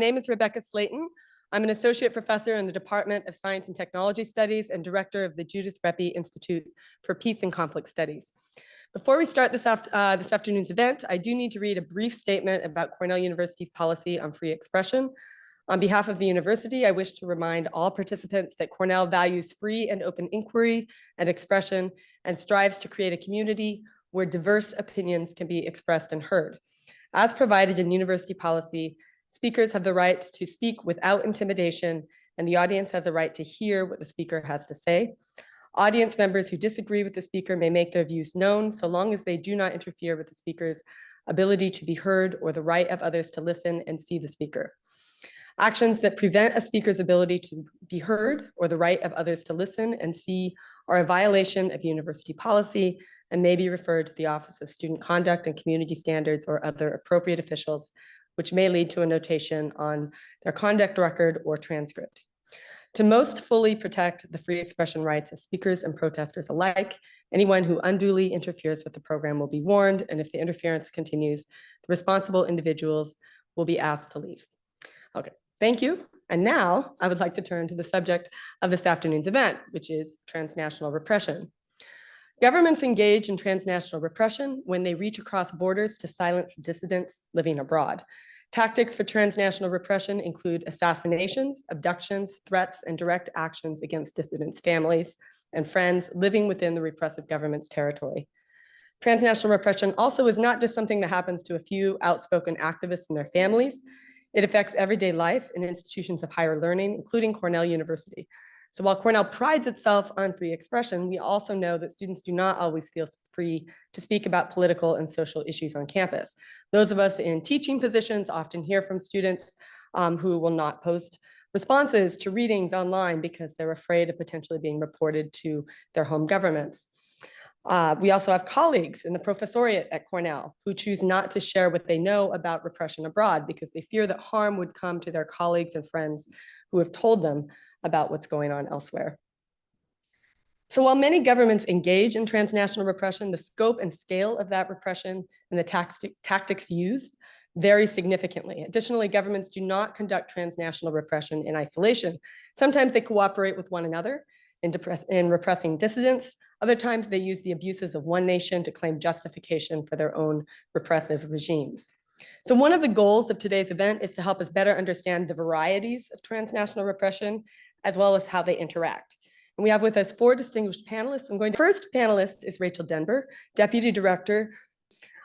My name is Rebecca Slayton. I'm an associate professor in the Department of Science and Technology Studies and director of the Judith Reppe Institute for Peace and Conflict Studies. Before we start this afternoon's event, I do need to read a brief statement about Cornell University's policy on free expression. On behalf of the university, I wish to remind all participants that Cornell values free and open inquiry and expression and strives to create a community where diverse opinions can be expressed and heard. As provided in university policy, speakers have the right to speak without intimidation, and the audience has a right to hear what the speaker has to say. Audience members who disagree with the speaker may make their views known so long as they do not interfere with the speaker's ability to be heard or the right of others to listen and see the speaker. Actions that prevent a speaker's ability to be heard or the right of others to listen and see are a violation of university policy and may be referred to the Office of Student Conduct and Community Standards or other appropriate officials, which may lead to a notation on their conduct record or transcript. To most fully protect the free expression rights of speakers and protesters alike, anyone who unduly interferes with the program will be warned, and if the interference continues, the responsible individuals will be asked to leave. Okay, thank you. And now I would like to turn to the subject of this afternoon's event, which is transnational repression. Governments engage in transnational repression when they reach across borders to silence dissidents living abroad. Tactics for transnational repression include assassinations, abductions, threats, and direct actions against dissidents' families and friends living within the repressive government's territory. Transnational repression also is not just something that happens to a few outspoken activists and their families. It affects everyday life in institutions of higher learning, including Cornell University. So while Cornell prides itself on free expression, we also know that students do not always feel free to speak about political and social issues on campus. Those of us in teaching positions often hear from students who will not post responses to readings online because they're afraid of potentially being reported to their home governments. We also have colleagues in the professoriate at Cornell who choose not to share what they know about repression abroad because they fear that harm would come to their colleagues and friends who have told them about what's going on elsewhere. So while many governments engage in transnational repression, the scope and scale of that repression and the tactics used vary significantly. Additionally, governments do not conduct transnational repression in isolation. Sometimes they cooperate with one another in repressing dissidents. Other times they use the abuses of one nation to claim justification for their own repressive regimes. So one of the goals of today's event is to help us better understand the varieties of transnational repression, as well as how they interact. And we have with us four distinguished panelists. First panelist is Rachel Denber, Deputy Director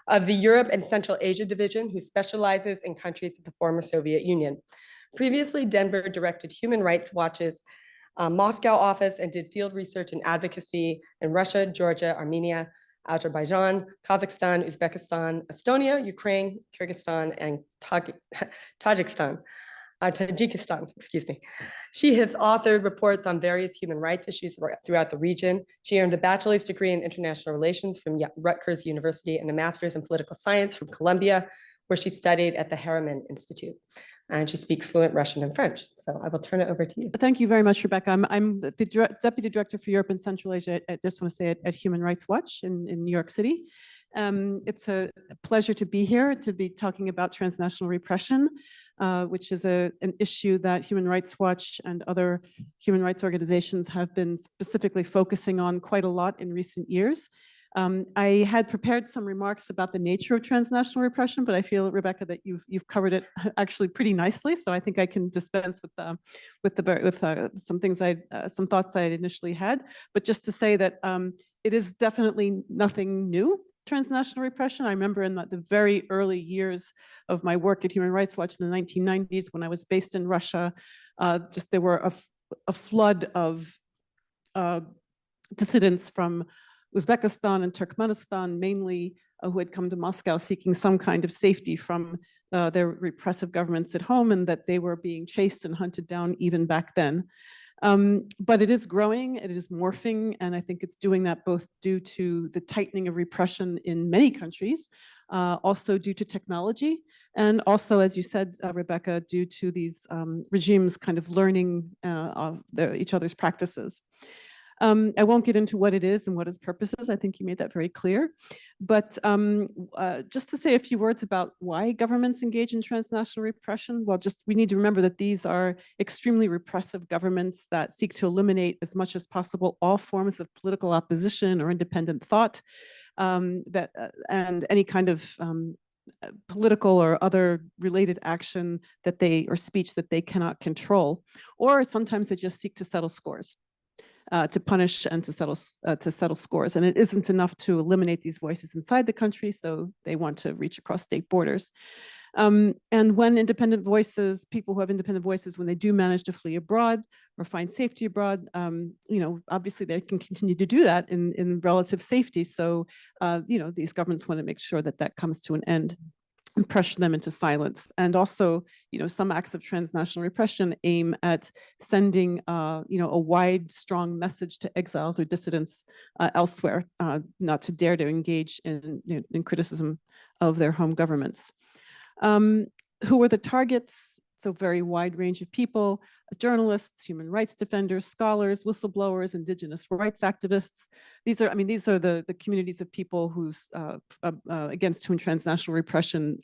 of the Europe and Central Asia Division, who specializes in countries of the former Soviet Union. Previously, Denber directed Human Rights Watch's Moscow office and did field research and advocacy in Russia, Georgia, Armenia, Azerbaijan, Kazakhstan, Uzbekistan, Estonia, Ukraine, Kyrgyzstan, and Tajikistan, excuse me. She has authored reports on various human rights issues throughout the region. She earned a bachelor's degree in international relations from Rutgers University and a master's in political science from Columbia, where she studied at the Harriman Institute. And she speaks fluent Russian and French. So I will turn it over to you. Thank you very much, Rebecca. I'm the Deputy Director for Europe and Central Asia, I just want to say, at Human Rights Watch in New York City. It's a pleasure to be here, to be talking about transnational repression, which is an issue that Human Rights Watch and other human rights organizations have been specifically focusing on quite a lot in recent years. I had prepared some remarks about the nature of transnational repression, but I feel, Rebecca, that you've covered it actually pretty nicely. So I think I can dispense with some thoughts I had initially had. But just to say that it is definitely nothing new. Transnational repression. I remember in the very early years of my work at Human Rights Watch in the 1990s, when I was based in Russia, there were a flood of dissidents from Uzbekistan and Turkmenistan, mainly, who had come to Moscow seeking some kind of safety from their repressive governments at home, and that they were being chased and hunted down even back then. But it is growing, it is morphing, and I think it's doing that both due to the tightening of repression in many countries, also due to technology, and also, as you said, Rebecca, due to these regimes kind of learning each other's practices. I won't get into what it is and what its purpose is. I think you made that very clear. But just to say a few words about why governments engage in transnational repression, well, just we need to remember that these are extremely repressive governments that seek to eliminate as much as possible all forms of political opposition or independent thought, and any kind of political or other related action that or speech that they cannot control, or sometimes they just seek to settle scores. To punish and to settle scores. And it isn't enough to eliminate these voices inside the country, so they want to reach across state borders. And when independent voices, people who have independent voices, when they do manage to flee abroad or find safety abroad, obviously they can continue to do that in relative safety. So, these governments want to make sure that that comes to an end and pressure them into silence. And also, some acts of transnational repression aim at sending, a wide, strong message to exiles or dissidents elsewhere, not to dare to engage in criticism of their home governments. Who are the targets? So very wide range of people: journalists, human rights defenders, scholars, whistleblowers, indigenous rights activists. These are the communities of people whose against whom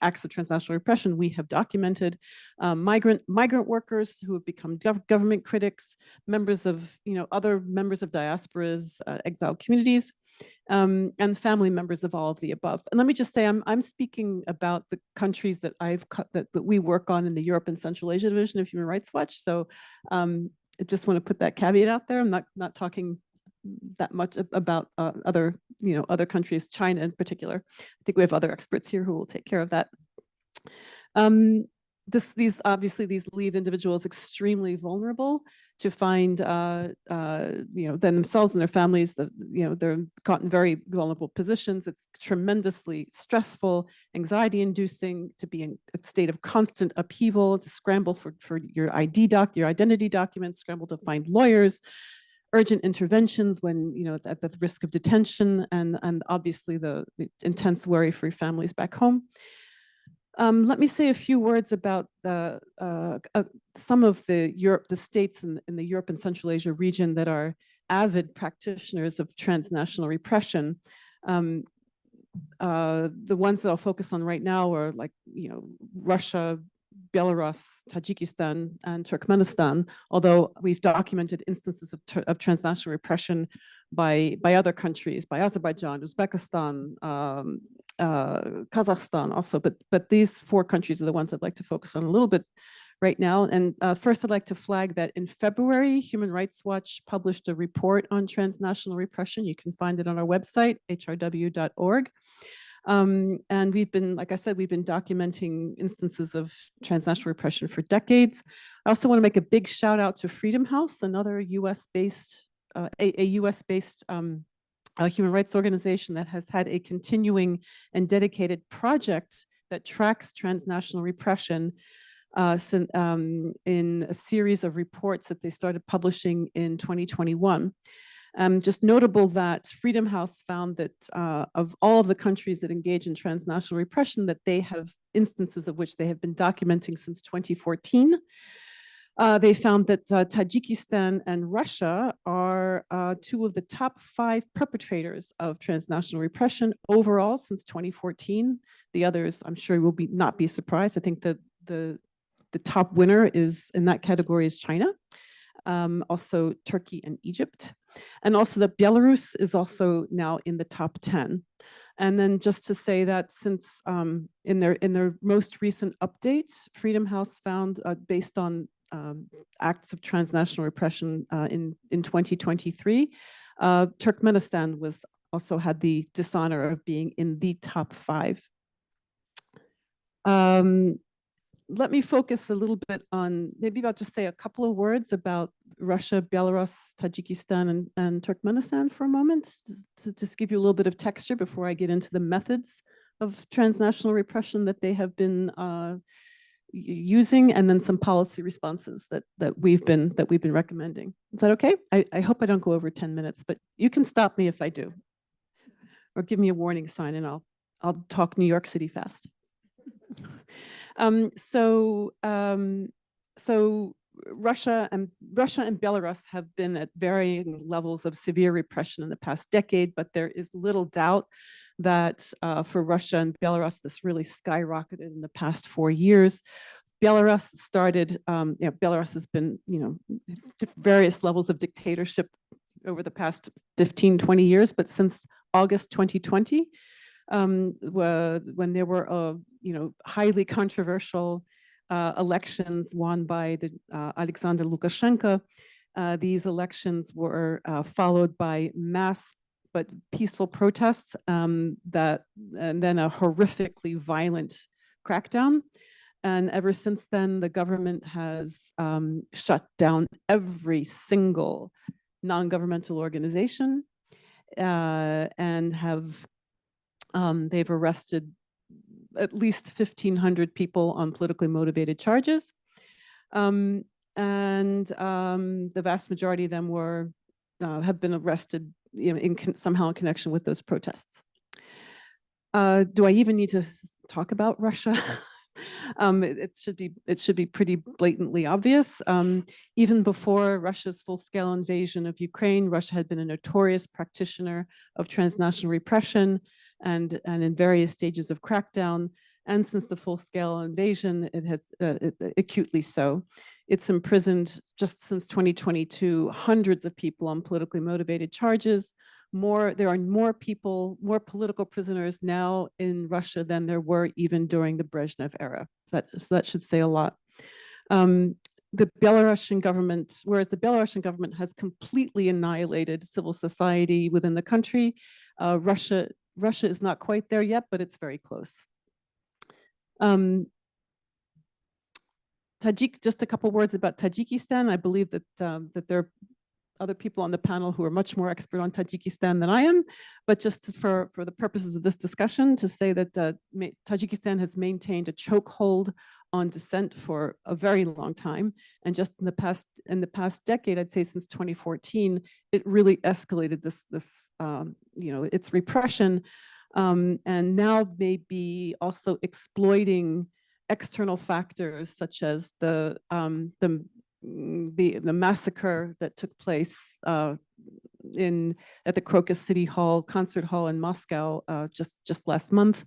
acts of transnational repression we have documented. Migrant workers who have become government critics, members of other members of diasporas, exiled communities. And family members of all of the above. And let me just say, I'm speaking about the countries that that we work on in the Europe and Central Asia division of Human Rights Watch. So I just want to put that caveat out there. I'm not talking that much about other countries, China in particular. I think we have other experts here who will take care of that. These leave individuals extremely vulnerable to find themselves and their families. They're caught in very vulnerable positions. It's tremendously stressful, anxiety-inducing to be in a state of constant upheaval, to scramble for your identity documents, scramble to find lawyers, urgent interventions when at the risk of detention, and obviously the intense worry for your families back home. Let me say a few words about some of the states in the Europe and Central Asia region that are avid practitioners of transnational repression. The ones that I'll focus on right now are Russia, Belarus, Tajikistan, and Turkmenistan, although we've documented instances of transnational repression by other countries, by Azerbaijan, Uzbekistan, Kazakhstan also, but these four countries are the ones I'd like to focus on a little bit right now. And first, I'd like to flag that in February, Human Rights Watch published a report on transnational repression. You can find it on our website, hrw.org. And we've been, like I said, we've been documenting instances of transnational repression for decades. I also want to make a big shout out to Freedom House, another US-based, a US-based human rights organization that has had a continuing and dedicated project that tracks transnational repression in a series of reports that they started publishing in 2021. Just notable that Freedom House found that of all of the countries that engage in transnational repression, that they have instances of which they have been documenting since 2014. They found that Tajikistan and Russia are two of the top 5 perpetrators of transnational repression overall since 2014. The others, I'm sure, will not be surprised. I think that the top winner in that category is China, also Turkey and Egypt. And also that Belarus is also now in the top 10. And then just to say that since in their most recent update, Freedom House found, based on acts of transnational repression in 2023, Turkmenistan also had the dishonor of being in the top 5. Let me focus a little bit on, maybe I'll just say a couple of words about Russia, Belarus, Tajikistan, and Turkmenistan for a moment, to just give you a little bit of texture before I get into the methods of transnational repression that they have been using, and then some policy responses that we've been recommending. Is that okay? I hope I don't go over 10 minutes, but you can stop me if I do, or give me a warning sign, and I'll talk New York City fast. So Russia and Belarus have been at varying levels of severe repression in the past decade, but there is little doubt that for Russia and Belarus, this really skyrocketed in the past 4 years. Belarus started, Belarus has been, various levels of dictatorship over the past 15, 20 years, but since August 2020, when there were, highly controversial elections won by the Alexander Lukashenko, these elections were followed by mass but peaceful protests, and then a horrifically violent crackdown. And ever since then, the government has shut down every single non-governmental organization and they've arrested at least 1,500 people on politically motivated charges. And the vast majority of them have been arrested somehow in connection with those protests. Do I even need to talk about Russia? It should be pretty blatantly obvious. Even before Russia's full-scale invasion of Ukraine, Russia had been a notorious practitioner of transnational repression and in various stages of crackdown. And since the full-scale invasion, it has acutely so. It's imprisoned just since 2022 hundreds of people on politically motivated charges. There are more political prisoners now in Russia than there were even during the Brezhnev era. So that should say a lot. The Belarusian government, whereas the Belarusian government has completely annihilated civil society within the country, Russia is not quite there yet, but it's very close. Just a couple words about Tajikistan. I believe that there are other people on the panel who are much more expert on Tajikistan than I am, but just for the purposes of this discussion, to say that Tajikistan has maintained a chokehold on dissent for a very long time, and just in the past decade, I'd say since 2014, it really escalated its repression, and now may be also exploiting external factors such as the massacre that took place at the Crocus City Hall concert hall in Moscow just last month.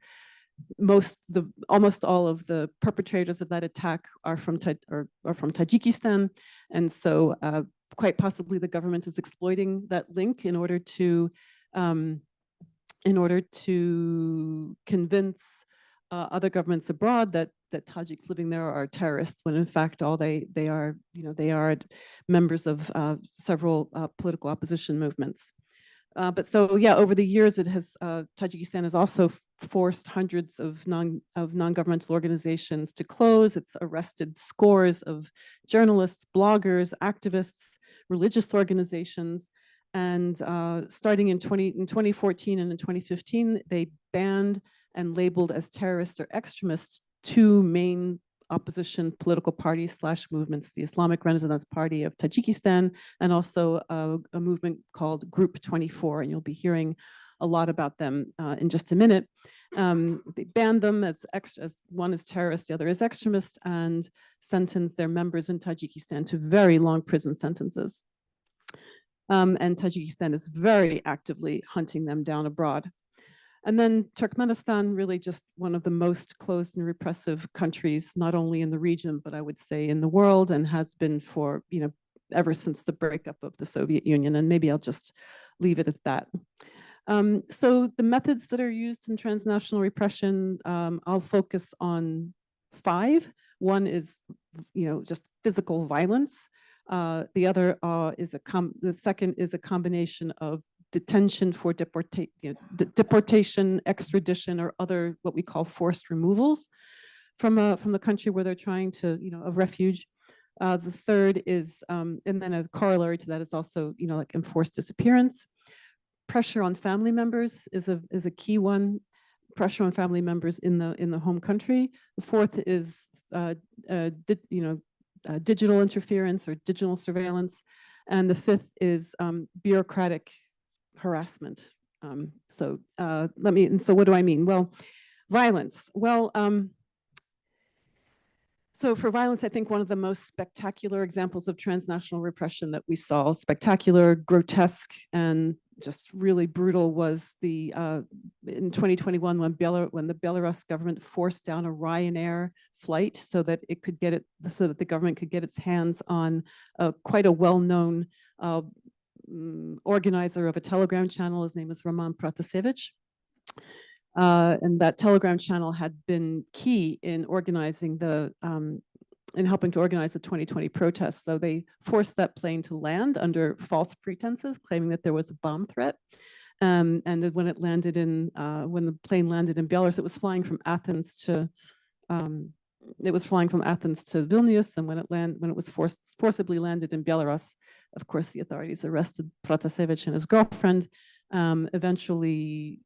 Almost all of the perpetrators of that attack are from Tajikistan, and so quite possibly the government is exploiting that link in order to convince other governments abroad that Tajiks living there are terrorists, when in fact all they are members of several political opposition movements. But so yeah, over the years, Tajikistan has also forced hundreds of non-governmental organizations to close. It's arrested scores of journalists, bloggers, activists, religious organizations, and starting in 2014 and in 2015, they banned and labeled as terrorists or extremists 2 main opposition political parties / movements, the Islamic Renaissance Party of Tajikistan, and also a movement called Group 24, and you'll be hearing a lot about them in just a minute. They banned them as one is terrorist, the other is extremist, and sentenced their members in Tajikistan to very long prison sentences. And Tajikistan is very actively hunting them down abroad. And then Turkmenistan, really just one of the most closed and repressive countries, not only in the region, but I would say in the world, and has been for, ever since the breakup of the Soviet Union. And maybe I'll just leave it at that. So the methods that are used in transnational repression, I'll focus on 5. One is, just physical violence. The second is a combination of detention for deportation, extradition, or other what we call forced removals from the country where they're trying to, of refuge. The third is, and then a corollary to that is also, like enforced disappearance. Pressure on family members is a key one. Pressure on family members in the home country. The fourth is, digital interference or digital surveillance, and the fifth is bureaucratic harassment. So what do I mean? Well, violence. Well, So for violence, I think one of the most spectacular examples of transnational repression that we saw, spectacular, grotesque, and just really brutal, was the in 2021 when the Belarus government forced down a Ryanair flight so that it could so that the government could get its hands on quite a well-known organizer of a Telegram channel. His name is Roman Protasevich. And that Telegram channel had been key in organizing in helping to organize the 2020 protests. So they forced that plane to land under false pretenses, claiming that there was a bomb threat. And that when the plane landed in Belarus, it was flying from Athens to Vilnius. And when it was forcibly landed in Belarus, of course, the authorities arrested Protasevich and his girlfriend. Eventually,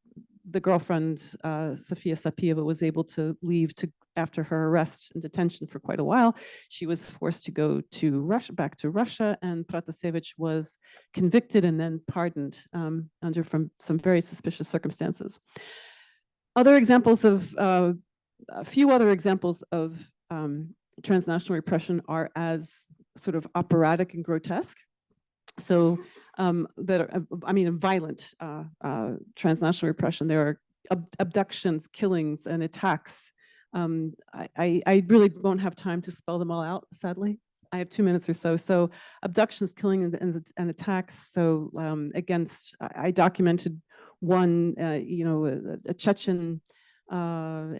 the girlfriend, Sofia Sapieva, was able to leave after her arrest and detention for quite a while. She was forced to go to Russia, back to Russia, and Protasevich was convicted and then pardoned under some very suspicious circumstances. A few other examples of transnational repression are as sort of operatic and grotesque. So violent transnational repression. There are abductions, killings, and attacks. I really won't have time to spell them all out, sadly. I have 2 minutes or so. So abductions, killing, and attacks. So I documented one, a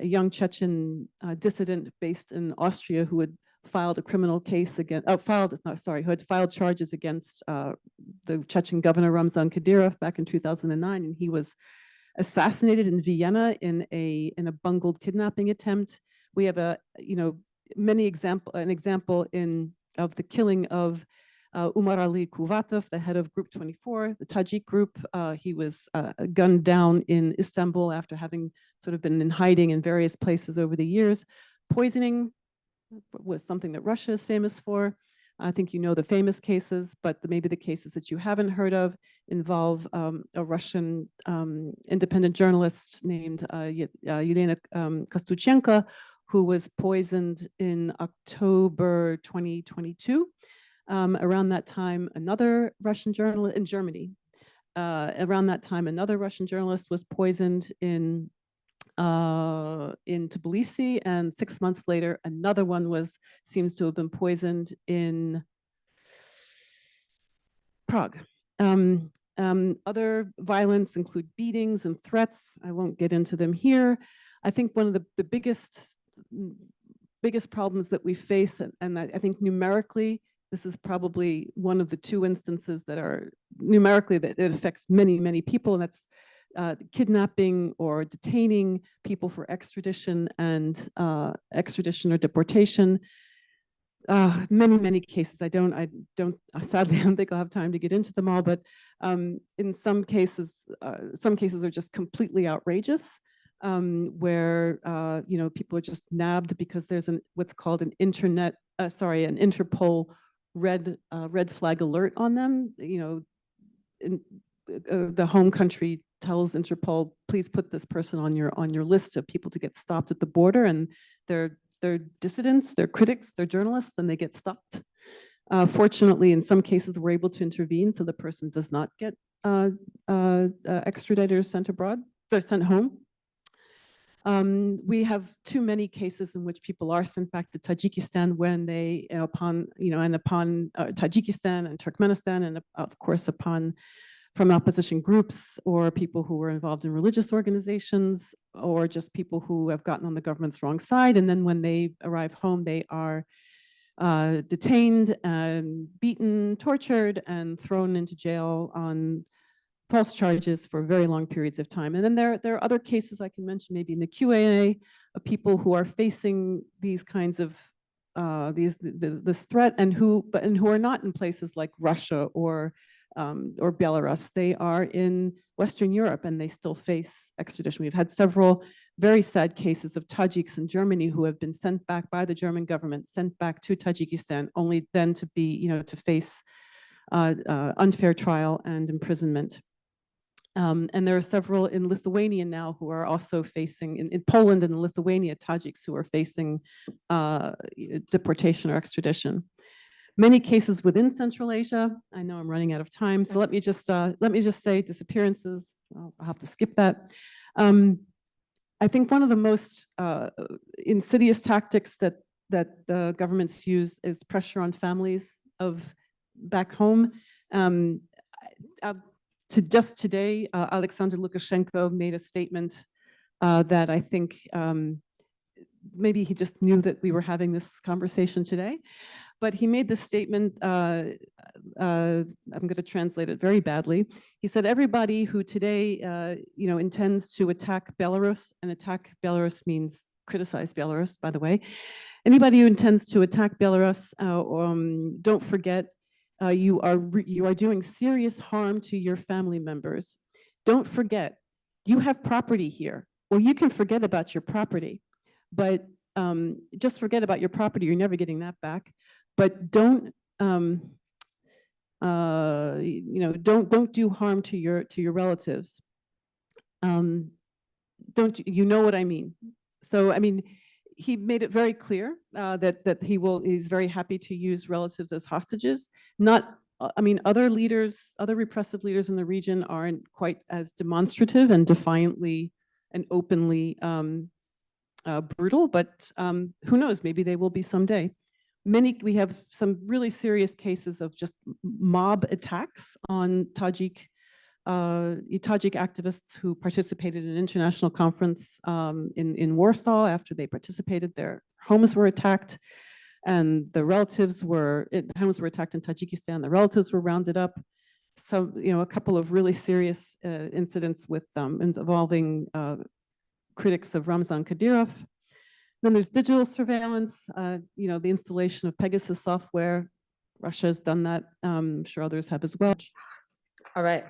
young Chechen dissident based in Austria who had filed a criminal case who had filed charges against the Chechen governor Ramzan Kadyrov back in 2009, and he was assassinated in Vienna in a bungled kidnapping attempt. We have an example of the killing of Umar Ali Kuvatov, the head of Group 24, the Tajik group. He was gunned down in Istanbul after having sort of been in hiding in various places over the years. Poisoning was something that Russia is famous for. I think you know the famous cases, but maybe the cases that you haven't heard of involve a Russian independent journalist named Yelena Kostuchenko, who was poisoned in October 2022. Around that time, another Russian journalist in Germany. Around that time, another Russian journalist was poisoned in Tbilisi, and 6 months later, another one seems to have been poisoned in Prague. Other violence include beatings and threats. I won't get into them here. I think one of the biggest problems that we face, and I think numerically, this is probably one of the two instances that are numerically that it affects many, many people, and that's kidnapping or detaining people for extradition and extradition or deportation. Many cases. Sadly, I don't think I'll have time to get into them all, but in some cases are just completely outrageous, where people are just nabbed because there's what's called an Interpol red flag alert on them. The home country tells Interpol, please put this person on your list of people to get stopped at the border, and they're dissidents, they're critics, they're journalists, and they get stopped. Fortunately, in some cases, we're able to intervene so the person does not get extradited or sent abroad. They're sent home. We have too many cases in which people are sent back to Tajikistan when they, upon Tajikistan and Turkmenistan, and of course from opposition groups or people who were involved in religious organizations or just people who have gotten on the government's wrong side. And then when they arrive home, they are detained, beaten, tortured, and thrown into jail on false charges for very long periods of time. And then there are other cases I can mention, maybe in the QAA, of people who are facing these kinds of this threat and who are not in places like Russia or Belarus. They are in Western Europe and they still face extradition. We've had several very sad cases of Tajiks in Germany who have been sent back by the German government, sent back to Tajikistan, only then to be, to face unfair trial and imprisonment. And there are several in Lithuania now who are also facing, in Poland and Lithuania, Tajiks who are facing deportation or extradition. Many cases within Central Asia. I know I'm running out of time, so let me just say disappearances. I'll have to skip that. I think one of the most insidious tactics that the governments use is pressure on families of back home. Just today, Alexander Lukashenko made a statement that I think maybe he just knew that we were having this conversation today. But he made this statement, I'm going to translate it very badly. He said, everybody who today intends to attack Belarus, and attack Belarus means criticize Belarus, by the way. Anybody who intends to attack Belarus, don't forget, you are doing serious harm to your family members. Don't forget, you have property here. Well, you can forget about your property, but just forget about your property. You're never getting that back. But don't do harm to your relatives. Don't you know what I mean? So I mean, he made it very clear that he's very happy to use relatives as hostages. Other leaders, other repressive leaders in the region aren't quite as demonstrative and defiantly and openly brutal, but who knows? Maybe they will be someday. We have some really serious cases of just mob attacks on Tajik activists who participated in an international conference in Warsaw. After they participated, their homes were attacked, and homes were attacked in Tajikistan. The relatives were rounded up. So, a couple of really serious incidents with involving critics of Ramzan Kadyrov. Then there's digital surveillance, the installation of Pegasus software. Russia has done that. I'm sure others have as well. All right.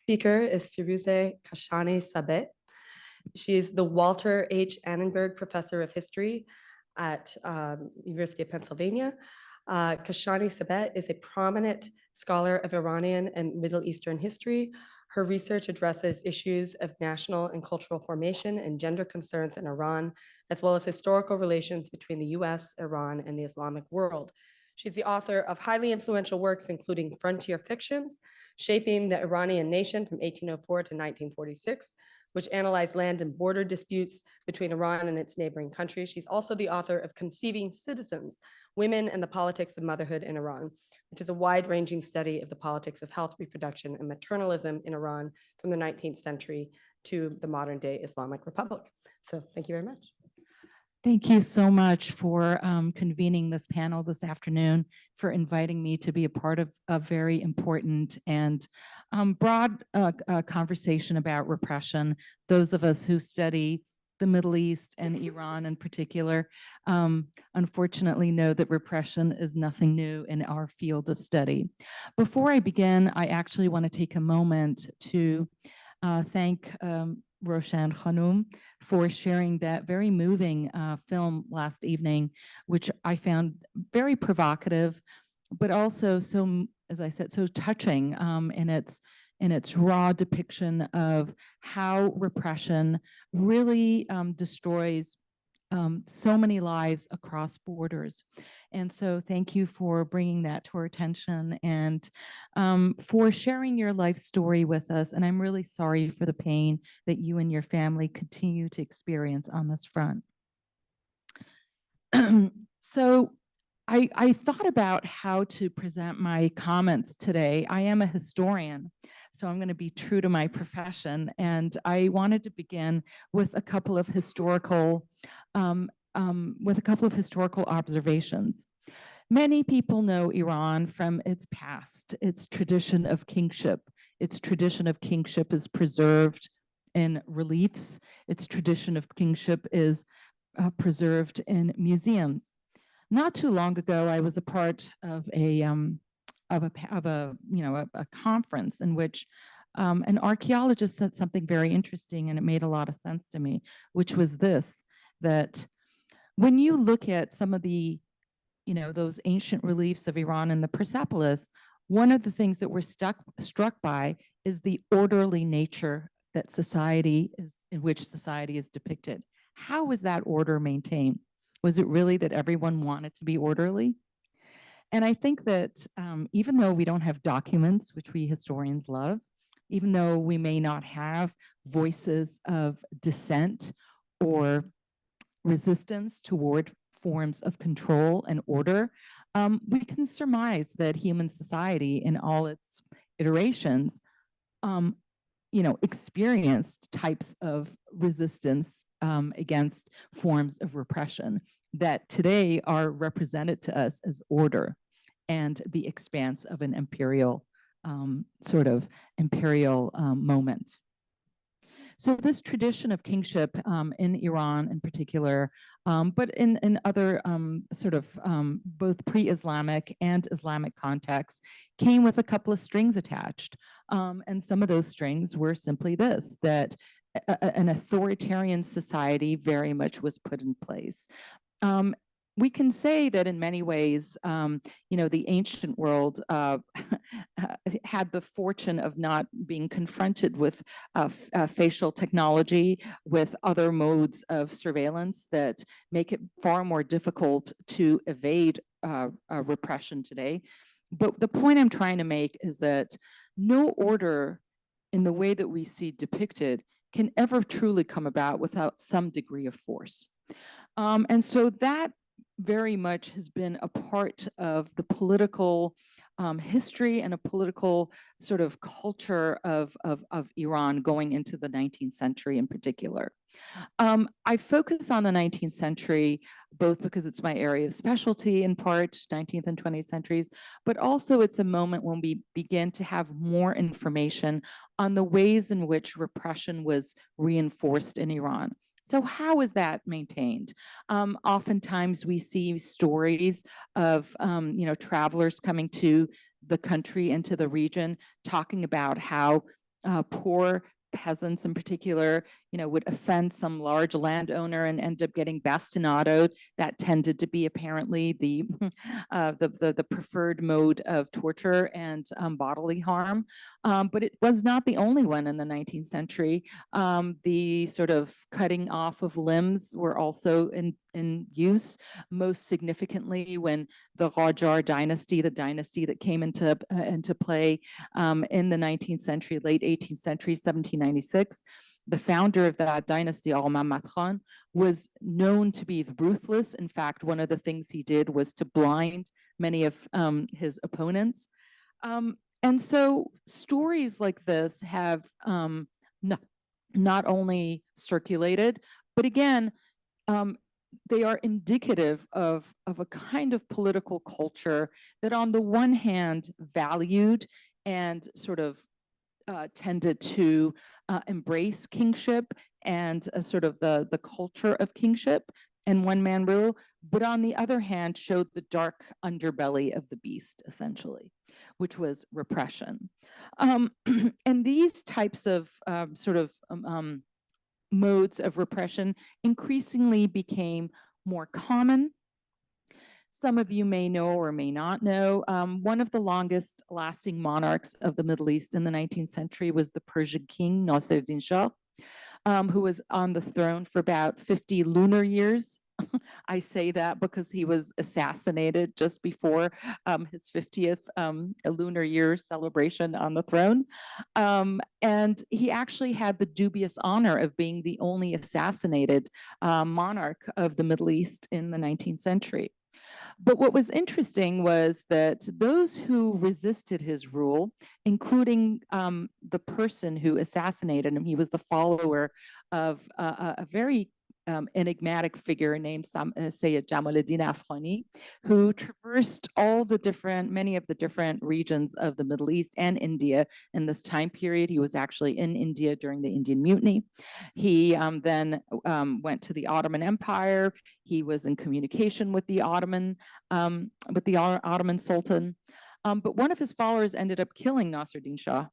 Speaker is Firuze Kashani Sabet. She is the Walter H. Annenberg Professor of History at University of Pennsylvania. Kashani Sabet is a prominent scholar of Iranian and Middle Eastern history. Her research addresses issues of national and cultural formation and gender concerns in Iran, as well as historical relations between the US, Iran, and the Islamic world. She's the author of highly influential works, including Frontier Fictions, Shaping the Iranian Nation from 1804 to 1946, which analyzed land and border disputes between Iran and its neighboring countries. She's also the author of Conceiving Citizens, Women and the Politics of Motherhood in Iran, which is a wide-ranging study of the politics of health, reproduction, and maternalism in Iran from the 19th century to the modern-day Islamic Republic. So thank you very much. Thank you so much for convening this panel this afternoon, for inviting me to be a part of a very important and broad conversation about repression. Those of us who study the Middle East and Iran in particular, unfortunately know that repression is nothing new in our field of study. Before I begin, I actually want to take a moment to thank Roshan Khanum for sharing that very moving film last evening, which I found very provocative, but also so, as I said, so touching in its raw depiction of how repression really destroys so many lives across borders. And so thank you for bringing that to our attention and for sharing your life story with us. And I'm really sorry for the pain that you and your family continue to experience on this front. So I thought about how to present my comments today. I am a historian, so I'm going to be true to my profession, and I wanted to begin with a couple of historical observations. Many people know Iran from its past, its tradition of kingship. Its tradition of kingship is preserved in reliefs. Its tradition of kingship is preserved in museums. Not too long ago, I was a part of a conference in which an archaeologist said something very interesting, and it made a lot of sense to me, which was this: that when you look at some of the, those ancient reliefs of Iran and the Persepolis, one of the things that we're struck by is the orderly nature that society is, in which society is depicted. How was that order maintained? Was it really that everyone wanted to be orderly? And I think that even though we don't have documents, which we historians love, even though we may not have voices of dissent or resistance toward forms of control and order, we can surmise that human society in all its iterations experienced types of resistance against forms of repression that today are represented to us as order and the expanse of an imperial moment. So this tradition of kingship in Iran in particular, but in other both pre-Islamic and Islamic contexts, came with a couple of strings attached. And some of those strings were simply this, that an authoritarian society very much was put in place. We can say that in many ways, the ancient world had the fortune of not being confronted with facial technology, with other modes of surveillance that make it far more difficult to evade repression today. But the point I'm trying to make is that no order in the way that we see depicted can ever truly come about without some degree of force. And so that very much has been a part of the political history and a political sort of culture of Iran going into the 19th century in particular. I focus on the 19th century, both because it's my area of specialty in part, 19th and 20th centuries, but also it's a moment when we begin to have more information on the ways in which repression was reinforced in Iran. So how is that maintained? Oftentimes we see stories of travelers coming to the country and to the region talking about how poor peasants in particular, would offend some large landowner and end up getting bastinadoed. That tended to be apparently the preferred mode of torture and bodily harm. But it was not the only one in the 19th century. The sort of cutting off of limbs were also in use, most significantly when the Qajar dynasty, the dynasty that came into play in the 19th century, late 18th century, 1796. The founder of that dynasty, Al-Muhammad Khan, was known to be ruthless. In fact, one of the things he did was to blind many of his opponents. And so stories like this have not only circulated, but again, they are indicative of a kind of political culture that on the one hand valued and sort of tended to embrace kingship and sort of the culture of kingship and one-man rule, but on the other hand showed the dark underbelly of the beast, essentially, which was repression. And these types of modes of repression increasingly became more common. Some of you may know or may not know, one of the longest lasting monarchs of the Middle East in the 19th century was the Persian king, Nasser-Din Shah, who was on the throne for about 50 lunar years. I say that because he was assassinated just before his 50th lunar year celebration on the throne. And he actually had the dubious honor of being the only assassinated monarch of the Middle East in the 19th century. But what was interesting was that those who resisted his rule, including the person who assassinated him, he was the follower of a very enigmatic figure named Sayyid Jamaluddin Afghani, who traversed many of the different regions of the Middle East and India in this time period. He was actually in India during the Indian Mutiny. He then went to the Ottoman Empire. He was in communication with the Ottoman Sultan. But one of his followers ended up killing Nasser-Din Shah.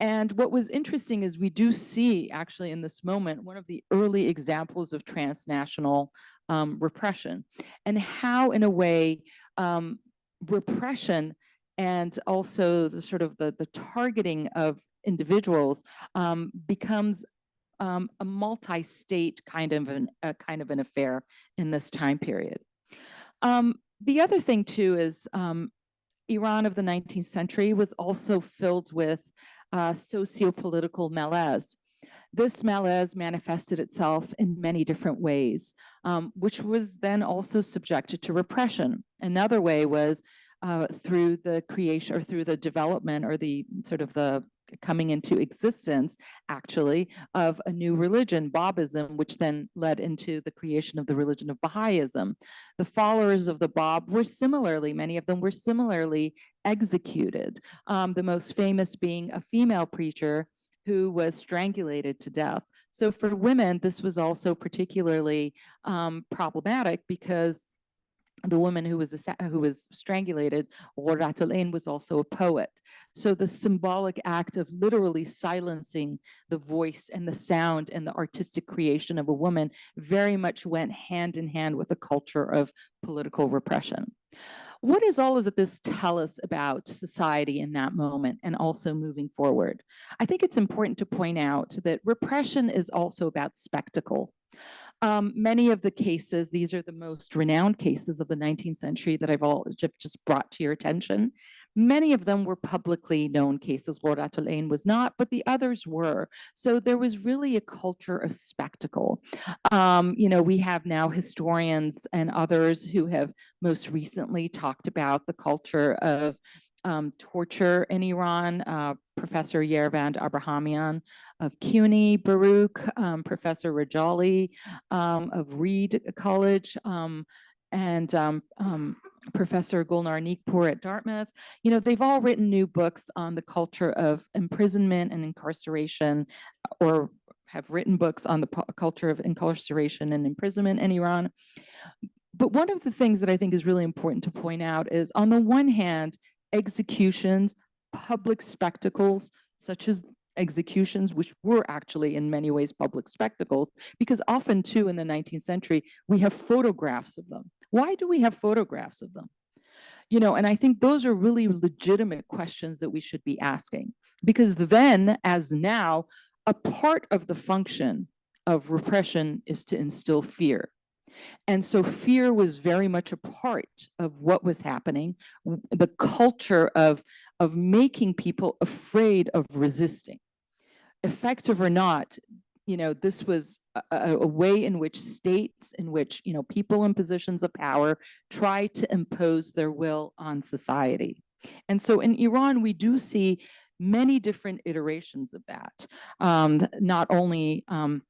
And what was interesting is we do see actually in this moment one of the early examples of transnational repression and how in a way repression and also the sort of the targeting of individuals becomes a multi-state kind of an affair in this time period. The other thing too is Iran of the 19th century was also filled with socio-political malaise. This malaise manifested itself in many different ways, which was then also subjected to repression. Another way was through the creation or through the development or the sort of the coming into existence, actually, of a new religion, Babism, which then led into the creation of the religion of Baha'ism. The followers of the Bab were similarly, many of them were similarly executed. The most famous being a female preacher who was strangulated to death. So for women, this was also particularly problematic because the woman who was strangulated, Ghurratul Ain, was also a poet. So the symbolic act of literally silencing the voice and the sound and the artistic creation of a woman very much went hand in hand with a culture of political repression. What does all of this tell us about society in that moment and also moving forward? I think it's important to point out that repression is also about spectacle. Many of the cases, these are the most renowned cases of the 19th century that I've just brought to your attention. Many of them were publicly known cases. Ghurratul Ain was not, but the others were. So there was really a culture of spectacle. We have now historians and others who have most recently talked about the culture of torture in Iran. Professor Yeravand Abrahamian of CUNY, Baruch, Professor Rajali of Reed College, and Professor Gulnar Nikpour at Dartmouth. They've all written new books on the culture of imprisonment and incarceration, or have written books on the culture of incarceration and imprisonment in Iran. But one of the things that I think is really important to point out is, on the one hand, executions, public spectacles, such as executions, which were actually in many ways public spectacles, because often too in the 19th century, we have photographs of them. Why do we have photographs of them? And I think those are really legitimate questions that we should be asking, because then, as now, a part of the function of repression is to instill fear. And so fear was very much a part of what was happening, the culture of making people afraid of resisting. Effective or not, this was a way in which states, in which, people in positions of power try to impose their will on society. And so in Iran, we do see many different iterations of that, not only in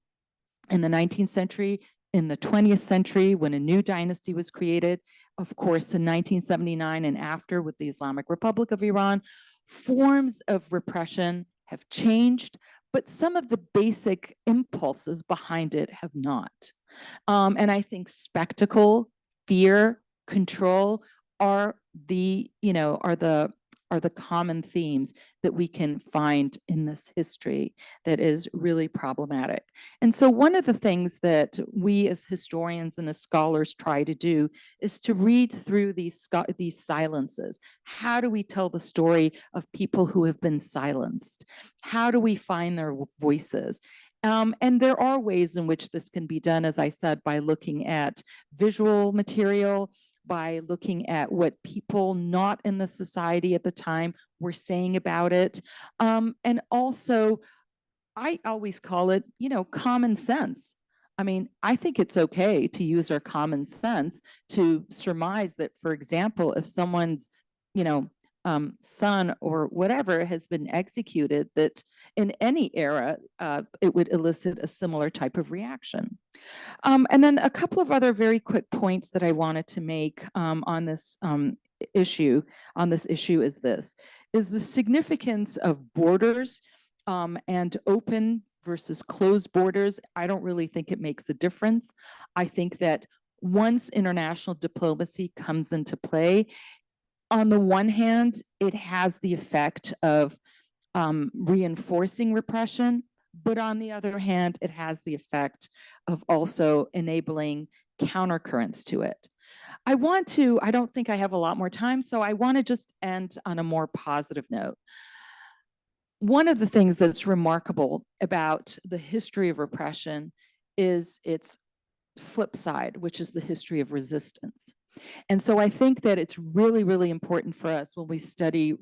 the 19th century, in the 20th century, when a new dynasty was created, of course, in 1979 and after with the Islamic Republic of Iran, forms of repression have changed, but some of the basic impulses behind it have not. And I think spectacle, fear, control are the common themes that we can find in this history that is really problematic. And so one of the things that we as historians and as scholars try to do is to read through these silences. How do we tell the story of people who have been silenced? How do we find their voices? And there are ways in which this can be done, as I said, by looking at visual material, by looking at what people not in the society at the time were saying about it. And also, I always call it, common sense. I mean, I think it's okay to use our common sense to surmise that, for example, if someone's, son or whatever has been executed, that in any era, it would elicit a similar type of reaction. And then a couple of other very quick points that I wanted to make on this issue is the significance of borders and open versus closed borders. I don't really think it makes a difference. I think that once international diplomacy comes into play, on the one hand, it has the effect of reinforcing repression, but on the other hand, it has the effect of also enabling countercurrents to it. I don't think I have a lot more time, so I want to just end on a more positive note. one of the things that's remarkable about the history of repression is its flip side, which is the history of resistance. And so I think that it's really, really important for us when we study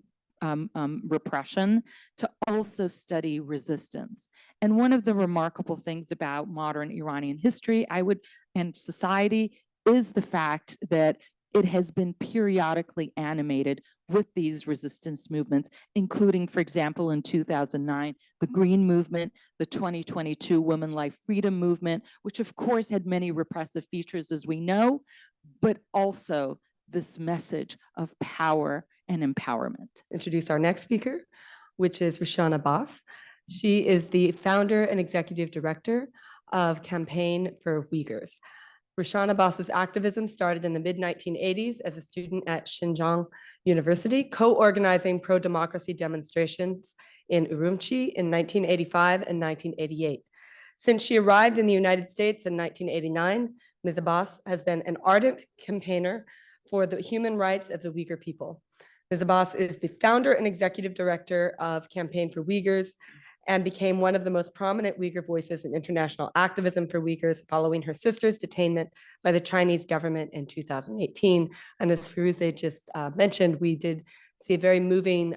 repression to also study resistance. And one of the remarkable things about modern Iranian history, and society, is the fact that it has been periodically animated with these resistance movements, including, for example, in 2009, the Green Movement, the 2022 Women Life Freedom Movement, which of course had many repressive features, as we know, but also this message of power and empowerment. Introduce our next speaker, which is Rushan Abbas. She is the founder and executive director of Campaign for Uyghurs. Rushan Abbas's activism started in the mid-1980s as a student at Xinjiang University, co-organizing pro-democracy demonstrations in Urumqi in 1985 and 1988. Since she arrived in the United States in 1989, Ms. Abbas has been an ardent campaigner for the human rights of the Uyghur people. Ms. Abbas is the founder and executive director of Campaign for Uyghurs and became one of the most prominent Uyghur voices in international activism for Uyghurs following her sister's detainment by the Chinese government in 2018. And as Firuze just mentioned, we did see a very moving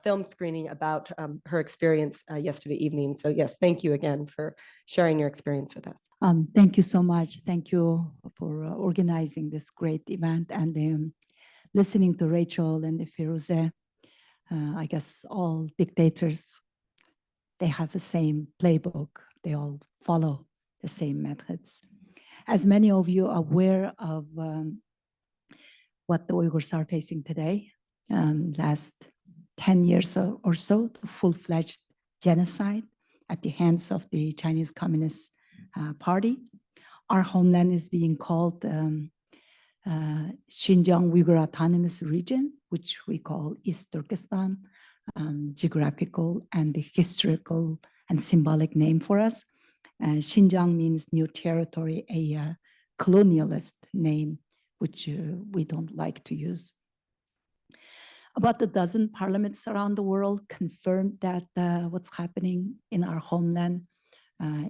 film screening about her experience yesterday evening. So yes, thank you again for sharing your experience with us. Thank you so much. Thank you for organizing this great event and listening to Rachel and Firuze. I guess all dictators, they have the same playbook. They all follow the same methods. As many of you are aware of what the Uyghurs are facing today, last 10 years or so, full-fledged genocide at the hands of the Chinese Communist Party. Our homeland is being called Xinjiang Uyghur Autonomous Region, which we call East Turkestan, geographical and historical and symbolic name for us. Xinjiang means new territory, a colonialist name, which we don't like to use. About a dozen parliaments around the world confirmed that what's happening in our homeland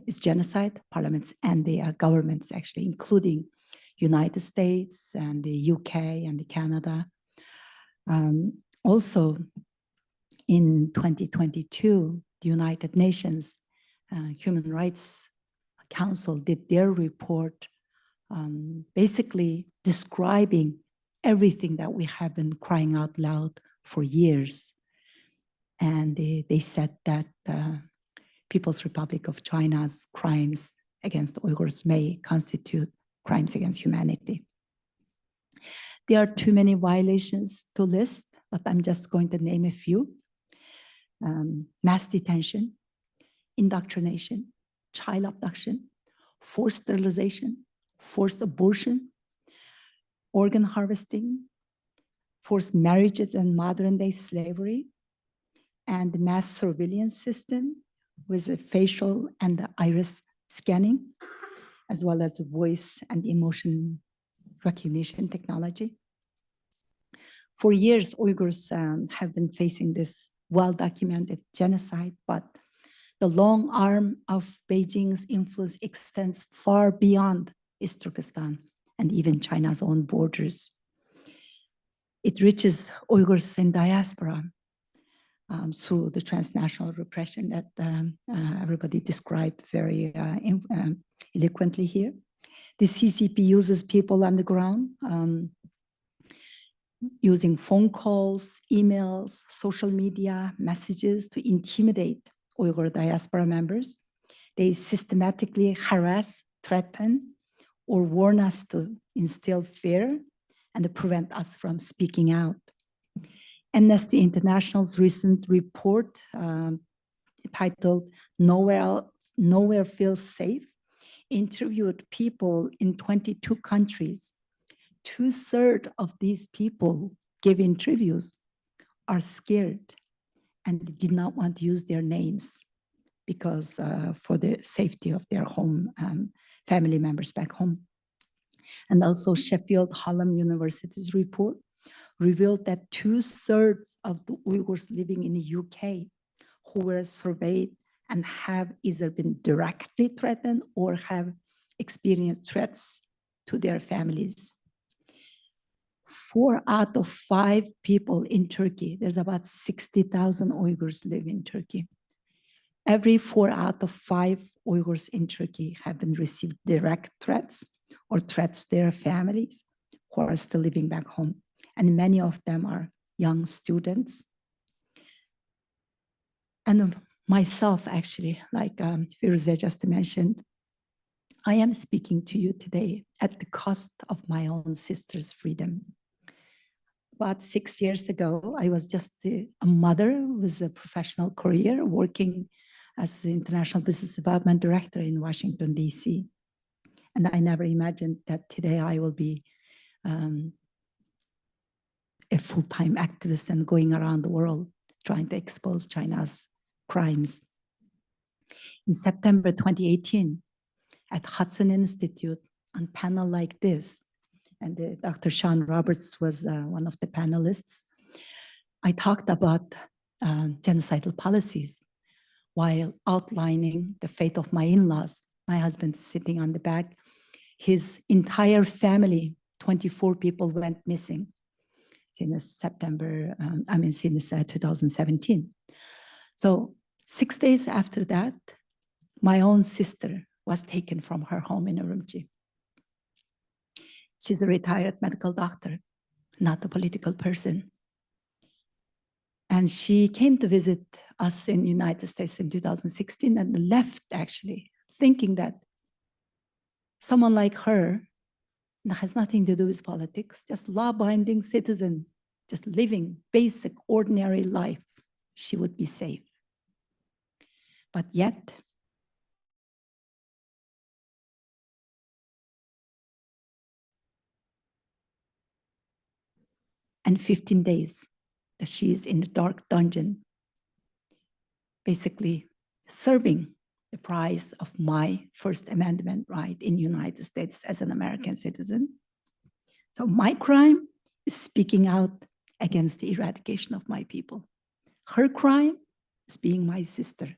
is genocide. Parliaments and the governments, actually, including United States and the UK and the Canada. Also, in 2022, the United Nations Human Rights Council did their report basically describing everything that we have been crying out loud for years. And they said that People's Republic of China's crimes against Uyghurs may constitute crimes against humanity. There are too many violations to list, but I'm just going to name a few. Mass detention, indoctrination, child abduction, forced sterilization, forced abortion, organ harvesting, forced marriages and modern-day slavery, and the mass surveillance system with a facial and the iris scanning, as well as voice and emotion recognition technology. For years, Uyghurs have been facing this well-documented genocide, but the long arm of Beijing's influence extends far beyond East Turkestan and even China's own borders. It reaches Uyghurs in diaspora through the transnational repression that everybody described very eloquently here. The CCP uses people on the ground, using phone calls, emails, social media, messages to intimidate Uyghur diaspora members. They systematically harass, threaten, or warn us to instill fear and to prevent us from speaking out. Amnesty International's recent report titled Nowhere Feels Safe interviewed people in 22 countries. 2/3 of these people gave interviews are scared and did not want to use their names because for the safety of their home family members back home. And also Sheffield Hallam University's report revealed that 2/3 of the Uyghurs living in the UK who were surveyed and have either been directly threatened or have experienced threats to their families. 4 out of 5 people in Turkey, there's about 60,000 Uyghurs live in Turkey. Every 4 out of 5 Uyghurs in Turkey have been received direct threats or threats to their families who are still living back home. And many of them are young students. And myself, actually, like Firuze just mentioned, I am speaking to you today at the cost of my own sister's freedom. About 6 years ago, I was just a mother with a professional career working as the International Business Development Director in Washington, D.C. And I never imagined that today I will be a full-time activist and going around the world trying to expose China's crimes. In September 2018, at Hudson Institute, on a panel like this, and Dr. Sean Roberts was one of the panelists, I talked about genocidal policies while outlining the fate of my in-laws. My husband sitting on the back, his entire family, 24 people went missing since since 2017. So 6 days after that, my own sister was taken from her home in Urumqi. She's a retired medical doctor, not a political person. And she came to visit us in the United States in 2016 and left, actually, thinking that someone like her that has nothing to do with politics, just law-abiding citizen, just living basic, ordinary life, she would be safe. But yet, and 15 days that she is in a dark dungeon, basically serving the price of my First Amendment right in the United States as an American citizen. So my crime is speaking out against the eradication of my people. Her crime is being my sister.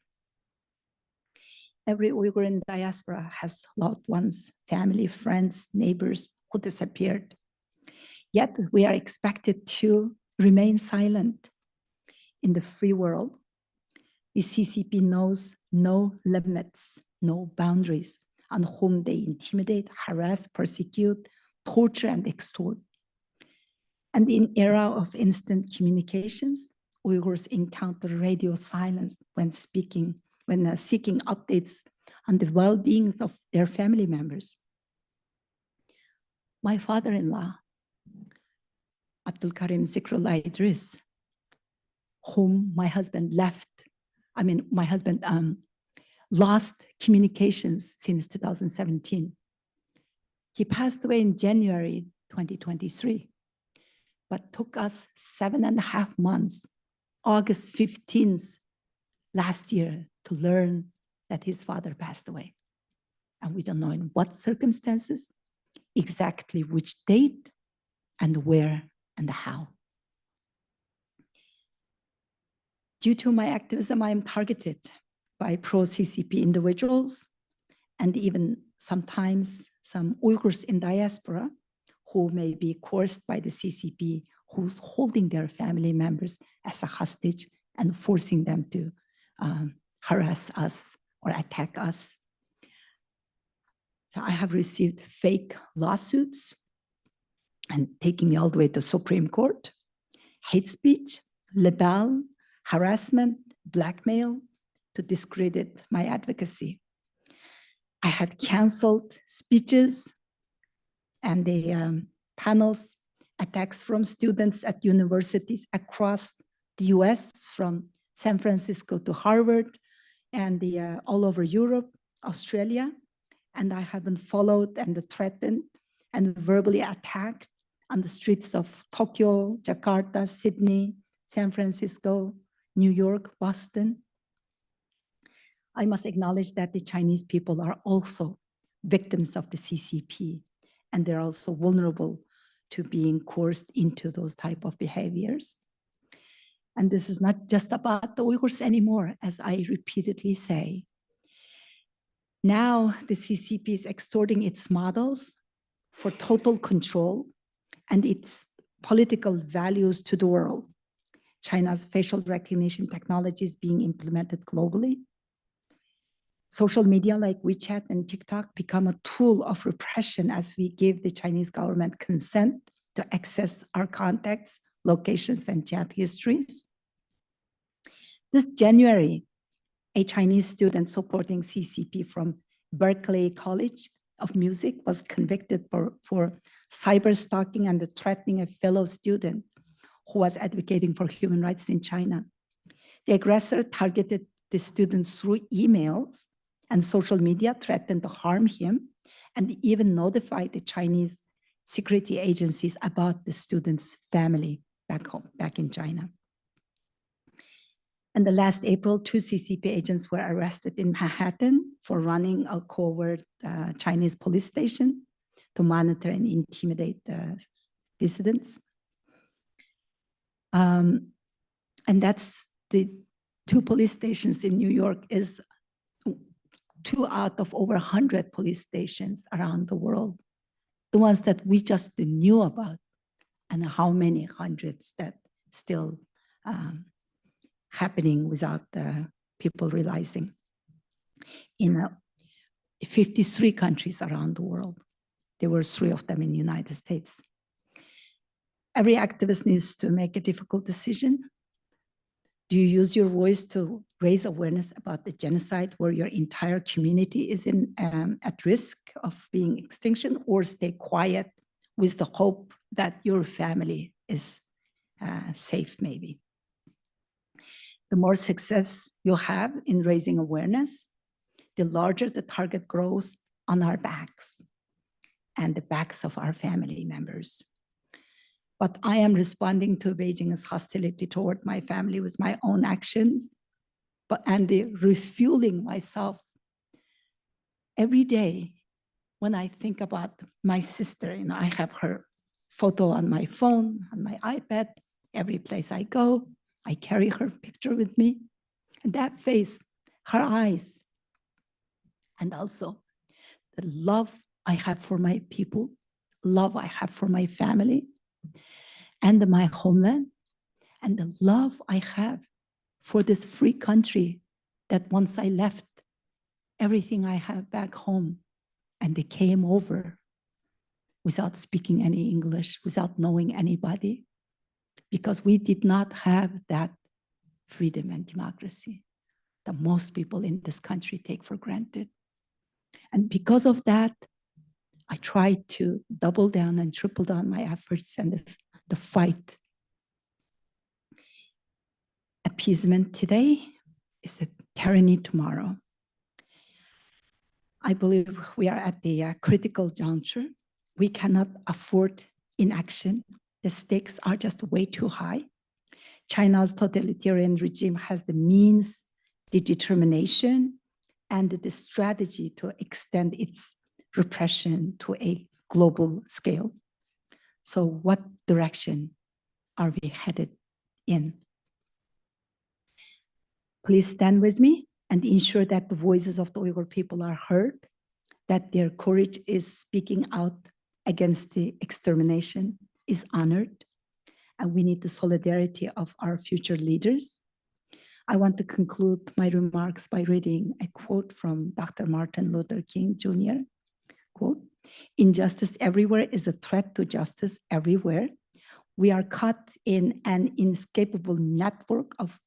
Every Uyghur in diaspora has loved ones, family, friends, neighbors who disappeared. Yet we are expected to remain silent. In the free world, the CCP knows no limits, no boundaries on whom they intimidate, harass, persecute, torture, and extort. And in era of instant communications, Uyghurs encounter radio silence when seeking updates on the well-being of their family members. My father-in-law, Abdul Karim Zikrullah Idris, whom my husband lost communications since 2017. He passed away in January 2023, but took us 7.5 months, August 15th last year, to learn that his father passed away. And we don't know in what circumstances, exactly which date, and where and how. Due to my activism, I am targeted by pro-CCP individuals and even sometimes some Uyghurs in diaspora who may be coerced by the CCP, who's holding their family members as a hostage and forcing them to harass us or attack us. So I have received fake lawsuits and taking me all the way to Supreme Court, hate speech, libel, harassment, blackmail to discredit my advocacy. I had canceled speeches and the panels, attacks from students at universities across the US, from San Francisco to Harvard, and all over Europe, Australia. And I have been followed and threatened and verbally attacked on the streets of Tokyo, Jakarta, Sydney, San Francisco, New York, Boston. I must acknowledge that the Chinese people are also victims of the CCP, and they're also vulnerable to being coerced into those type of behaviors. And this is not just about the Uyghurs anymore, as I repeatedly say. Now the CCP is extorting its models for total control and its political values to the world. China's facial recognition technology is being implemented globally. Social media like WeChat and TikTok become a tool of repression as we give the Chinese government consent to access our contacts, locations, and chat histories. This January, a Chinese student supporting CCP from Berkeley College of Music was convicted for cyber stalking and threatening a fellow student who was advocating for human rights in China. The aggressor targeted the student through emails and social media, threatened to harm him, and even notified the Chinese security agencies about the student's family back home, back in China. And the last April, 2 CCP agents were arrested in Manhattan for running a covert Chinese police station to monitor and intimidate dissidents. And that's the 2 police stations in New York is 2 out of over 100 police stations around the world. The ones that we just knew about, and how many hundreds that still happening without people realizing. In 53 countries around the world. There were 3 of them in the United States. Every activist needs to make a difficult decision. Do you use your voice to raise awareness about the genocide where your entire community is at risk of being extinction, or stay quiet with the hope that your family is safe maybe? The more success you have in raising awareness, the larger the target grows on our backs and the backs of our family members. But I am responding to Beijing's hostility toward my family with my own actions, and the refueling myself every day when I think about my sister. You know, I have her photo on my phone, on my iPad. Every place I go, I carry her picture with me. And that face, her eyes, and also the love I have for my people, love I have for my family, and my homeland, and the love I have for this free country that once I left everything I have back home, and they came over without speaking any English, without knowing anybody, because we did not have that freedom and democracy that most people in this country take for granted. And because of that, I tried to double down and triple down my efforts and the fight. Appeasement today is a tyranny tomorrow. I believe we are at the critical juncture. We cannot afford inaction. The stakes are just way too high. China's totalitarian regime has the means, the determination, and the strategy to extend its repression to a global scale. So what direction are we headed in? Please stand with me and ensure that the voices of the Uyghur people are heard, that their courage is speaking out against the extermination is honored, and we need the solidarity of our future leaders. I want to conclude my remarks by reading a quote from Dr. Martin Luther King Jr. Quote, "Injustice everywhere is a threat to justice everywhere. We are caught in an inescapable network of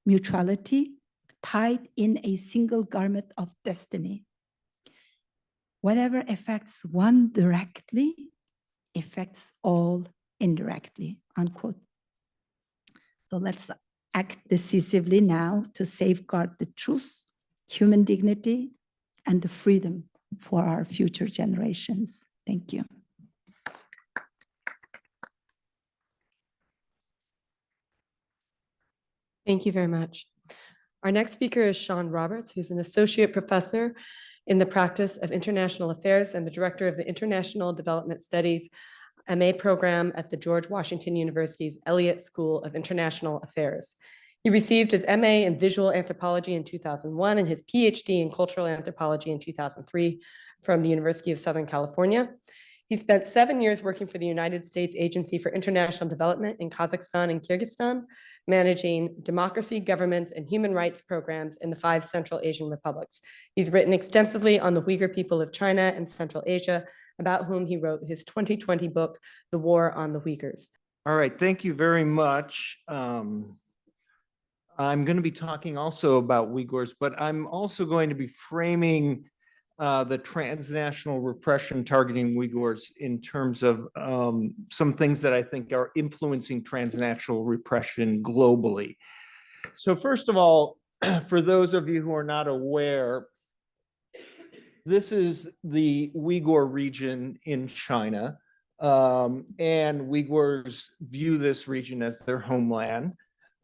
mutuality, tied in a single garment of destiny. Whatever affects one directly affects all indirectly," unquote. So let's act decisively now to safeguard the truth, human dignity, and the freedom for our future generations. Thank you. Thank you very much. Our next speaker is Sean Roberts, who's an associate professor in the practice of international affairs and the director of the International Development Studies MA program at the George Washington University's Elliott School of International Affairs. He received his MA in visual anthropology in 2001 and his PhD in cultural anthropology in 2003 from the University of Southern California. He spent 7 years working for the United States Agency for International Development in Kazakhstan and Kyrgyzstan, managing democracy, governments, and human rights programs in the 5 Central Asian republics. He's written extensively on the Uyghur people of China and Central Asia, about whom he wrote his 2020 book, The War on the Uyghurs. All right, thank you very much. I'm going to be talking also about Uyghurs, but I'm also going to be framing the transnational repression targeting Uyghurs in terms of some things that I think are influencing transnational repression globally. So first of all, for those of you who are not aware, this is the Uyghur region in China, and Uyghurs view this region as their homeland.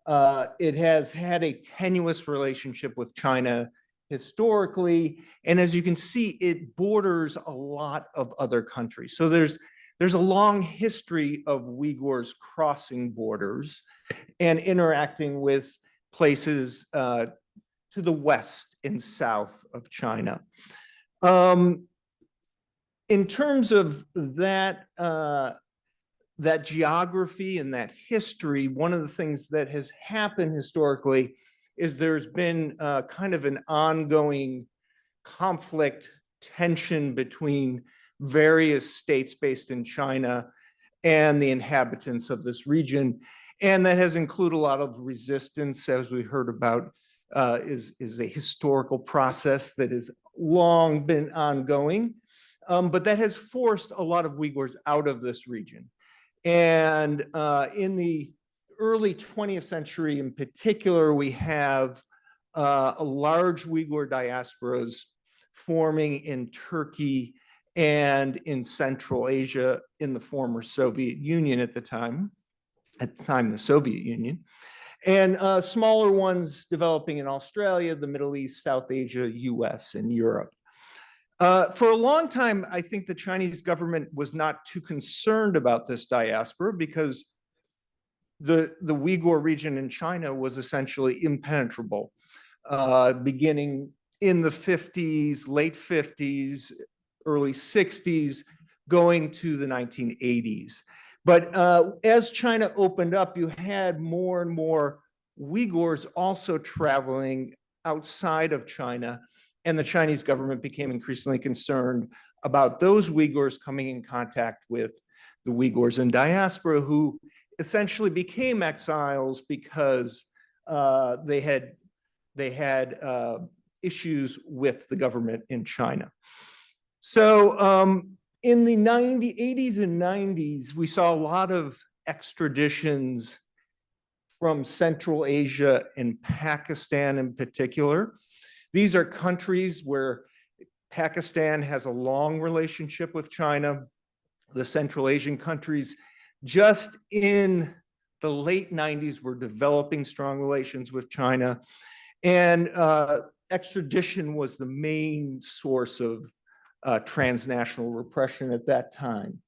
It has had a tenuous relationship with China historically, and as you can see, it borders a lot of other countries. So there's a long history of Uyghurs crossing borders and interacting with places to the west and south of China. In terms of that, that geography and that history, one of the things that has happened historically is there's been kind of an ongoing conflict, tension between various states based in China and the inhabitants of this region. And that has included a lot of resistance, as we heard about, is a historical process that has long been ongoing, but that has forced a lot of Uyghurs out of this region. And in the early 20th century in particular, we have a large Uyghur diasporas forming in Turkey and in Central Asia in the former Soviet Union at the time the Soviet Union, and smaller ones developing in Australia, the Middle East, South Asia, US, and Europe. For a long time, I think the Chinese government was not too concerned about this diaspora because the Uyghur region in China was essentially impenetrable, beginning in the 50s, late 50s, early 60s, going to the 1980s. But as China opened up, you had more and more Uyghurs also traveling outside of China, and the Chinese government became increasingly concerned about those Uyghurs coming in contact with the Uyghurs in diaspora, who essentially became exiles because they had issues with the government in China. So in the 80s and 90s, we saw a lot of extraditions from Central Asia and Pakistan in particular. These are countries where Pakistan has a long relationship with China. The Central Asian countries, just in the late 90s, were developing strong relations with China. And extradition was the main source of transnational repression at that time.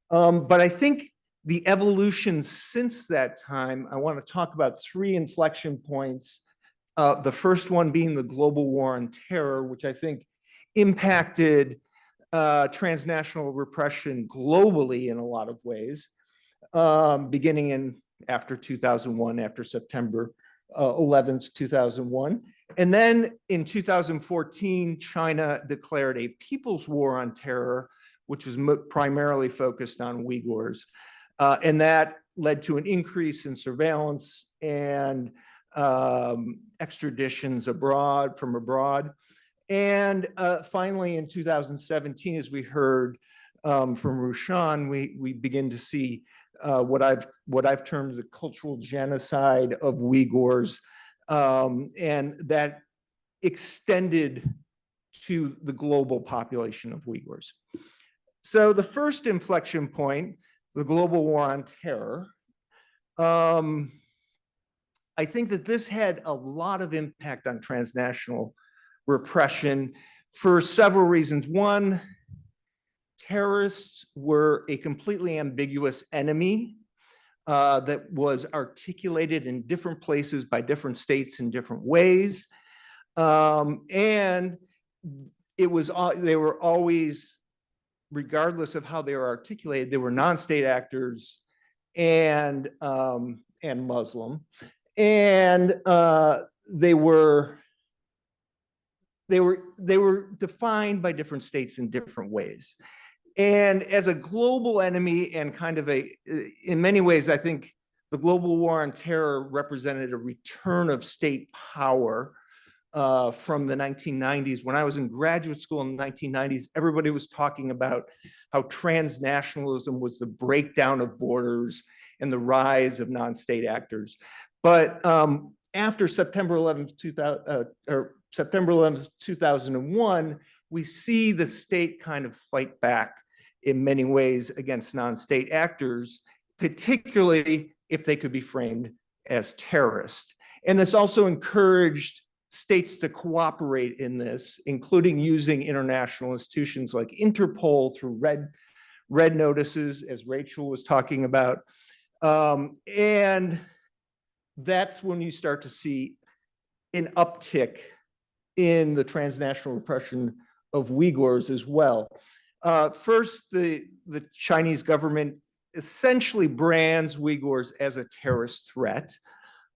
But I think the evolution since that time, I want to talk about 3 inflection points. The first one being the global war on terror, which I think impacted transnational repression globally in a lot of ways, beginning after 2001, after September 11th, 2001. And then in 2014, China declared a people's war on terror, which was primarily focused on Uyghurs. And that led to an increase in surveillance and extraditions from abroad. And finally, in 2017, as we heard from Rushan, we begin to see what I've termed the cultural genocide of Uyghurs, and that extended to the global population of Uyghurs. So the first inflection point, the global war on terror, I think that this had a lot of impact on transnational repression for several reasons. One, terrorists were a completely ambiguous enemy that was articulated in different places by different states in different ways. And they were always, regardless of how they were articulated, they were non-state actors and Muslim. And they were defined by different states in different ways. And as a global enemy and kind of in many ways, I think the global war on terror represented a return of state power from the 1990s. When I was in graduate school in the 1990s, everybody was talking about how transnationalism was the breakdown of borders and the rise of non-state actors. But after September 11th, 2001, we see the state kind of fight back in many ways against non-state actors, particularly if they could be framed as terrorists. And this also encouraged states to cooperate in this, including using international institutions like Interpol through red notices, as Rachel was talking about. And that's when you start to see an uptick in the transnational repression of Uyghurs as well. First, the Chinese government essentially brands Uyghurs as a terrorist threat.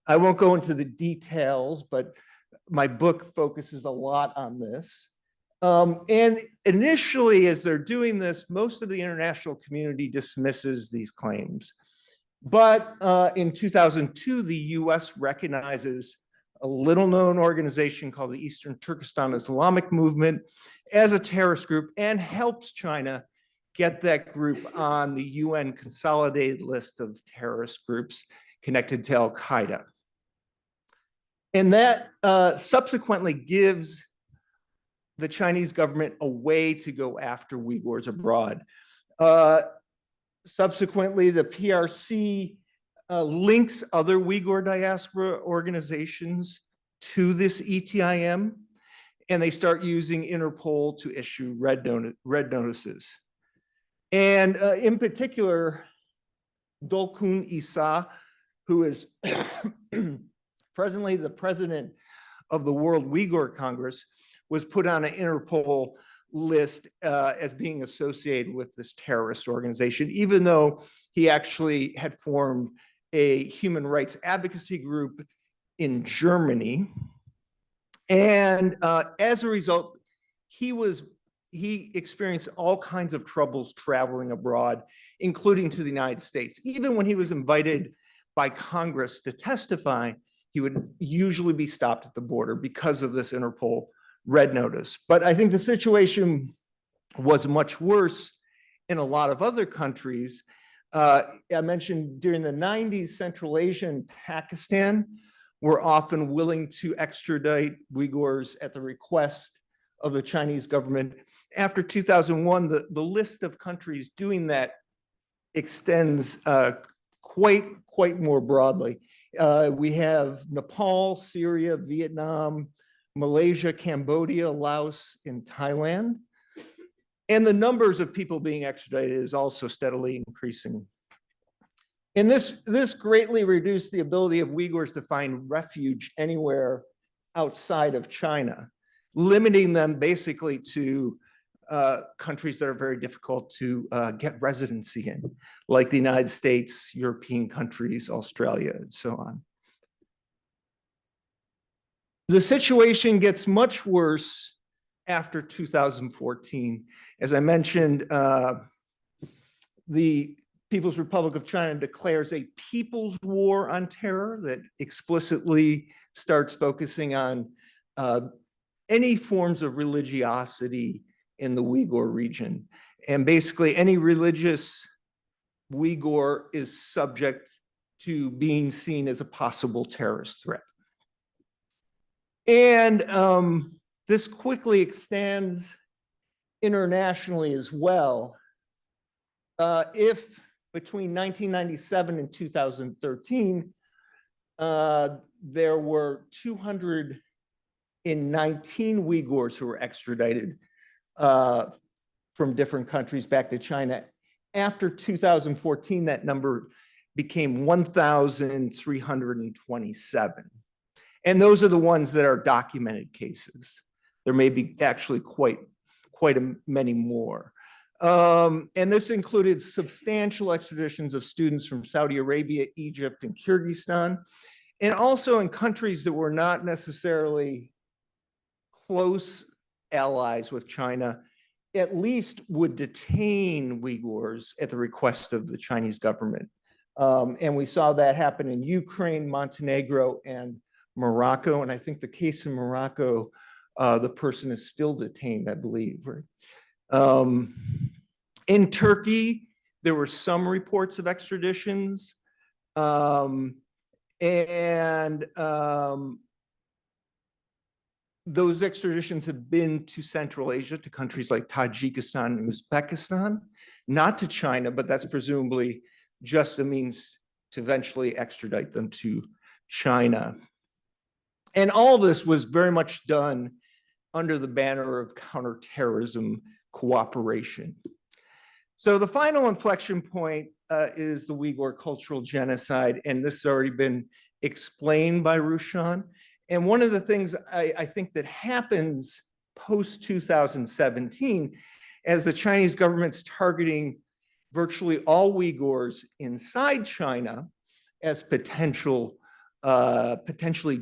I won't go into the details, but my book focuses a lot on this. And initially, as they're doing this, most of the international community dismisses these claims. But in 2002, the US recognizes a little-known organization called the Eastern Turkestan Islamic Movement as a terrorist group and helps China get that group on the UN consolidated list of terrorist groups connected to Al-Qaeda. And that subsequently gives the Chinese government a way to go after Uyghurs abroad. Subsequently, the PRC links other Uyghur diaspora organizations to this ETIM, and they start using Interpol to issue red notices. And in particular, Dolkun Issa, who is presently the president of the World Uyghur Congress, was put on an Interpol list as being associated with this terrorist organization, even though he actually had formed a human rights advocacy group in Germany. And as a result, he experienced all kinds of troubles traveling abroad, including to the United States. Even when he was invited by Congress to testify, he would usually be stopped at the border because of this Interpol red notice. But I think the situation was much worse in a lot of other countries. I mentioned during the 90s, Central Asia and Pakistan were often willing to extradite Uyghurs at the request of the Chinese government. After 2001, the list of countries doing that extends quite more broadly. We have Nepal, Syria, Vietnam, Malaysia, Cambodia, Laos, and Thailand. And the numbers of people being extradited is also steadily increasing. And this greatly reduced the ability of Uyghurs to find refuge anywhere outside of China, limiting them basically to countries that are very difficult to get residency in, like the United States, European countries, Australia, and so on. The situation gets much worse after 2014. As I mentioned, the People's Republic of China declares a people's war on terror that explicitly starts focusing on any forms of religiosity in the Uyghur region. And basically any religious Uyghur is subject to being seen as a possible terrorist threat. And this quickly extends internationally as well. If between 1997 and 2013, there were 219 Uyghurs who were extradited from different countries back to China. After 2014, that number became 1,327. And those are the ones that are documented cases. There may be actually quite many more. And this included substantial extraditions of students from Saudi Arabia, Egypt, and Kyrgyzstan, and also in countries that were not necessarily close allies with China, at least would detain Uyghurs at the request of the Chinese government. And we saw that happen in Ukraine, Montenegro, and Morocco. And I think the case in Morocco, the person is still detained, I believe, right? In Turkey, there were some reports of extraditions. Those extraditions have been to Central Asia, to countries like Tajikistan and Uzbekistan, not to China, but that's presumably just a means to eventually extradite them to China. And all this was very much done under the banner of counterterrorism cooperation. So the final inflection point is the Uyghur cultural genocide, and this has already been explained by Rushan. And one of the things I think that happens post-2017, as the Chinese government's targeting virtually all Uyghurs inside China as potentially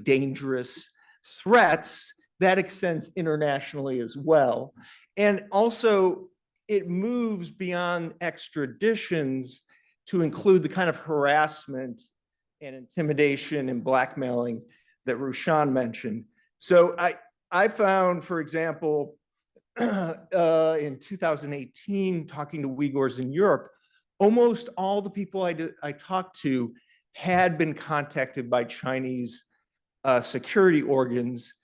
dangerous threats, that extends internationally as well. And also, it moves beyond extraditions to include the kind of harassment and intimidation and blackmailing that Rushan mentioned. So I found, for example, in 2018, talking to Uyghurs in Europe, almost all the people I talked to had been contacted by Chinese security organs,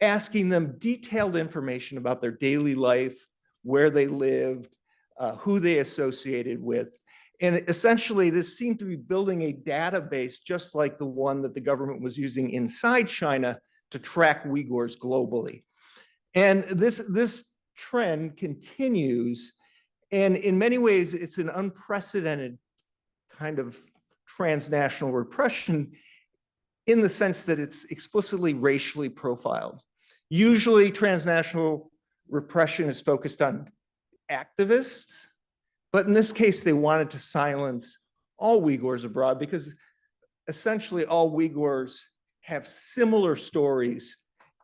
asking them detailed information about their daily life, where they lived, who they associated with. And essentially, this seemed to be building a database just like the one that the government was using inside China to track Uyghurs globally. And this trend continues. And in many ways, it's an unprecedented kind of transnational repression in the sense that it's explicitly racially profiled. Usually, transnational repression is focused on activists, but in this case, they wanted to silence all Uyghurs abroad because essentially all Uyghurs have similar stories